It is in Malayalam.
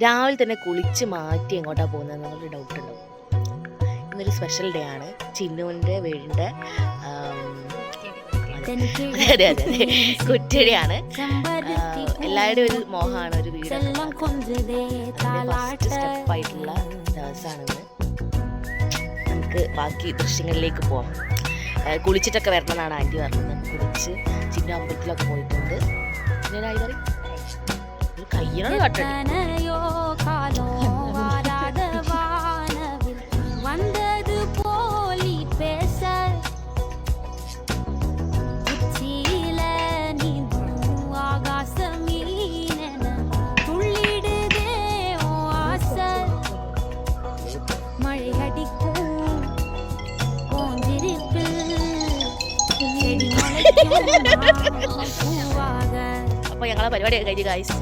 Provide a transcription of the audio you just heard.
രാവിലെ തന്നെ കുളിച്ച് മാറ്റി എങ്ങോട്ടാണ് പോകുന്നത് എന്നുള്ളൊരു ഡൗട്ട് ഉണ്ടാവും. ഇന്നൊരു സ്പെഷ്യൽ ഡേ ആണ്. ചിന്നുവിൻ്റെ വീടിൻ്റെ അതെ അതെ അതെ കുറ്റടിയാണ്. എല്ലാവരുടെയും ഒരു മോഹമാണ് ഒരു വീട്. ഫസ്റ്റ് സ്റ്റെപ്പായിട്ടുള്ള ദിവസമാണെന്ന്. നമുക്ക് ബാക്കി ദൃശ്യങ്ങളിലേക്ക് പോവാം. കുളിച്ചിട്ടൊക്കെ വരണമെന്നാണ് ആൻറ്റി പറഞ്ഞത്. കുളിച്ച് ചിന്ന അമ്പലത്തിലൊക്കെ പോയിട്ടുണ്ട്. പിന്നെ ഒരു കയ്യിനോട് കട്ടടി അപ്പൊ ഞങ്ങളെ പരിപാടിയൊക്കെ കഴിഞ്ഞ് ഗൈസ്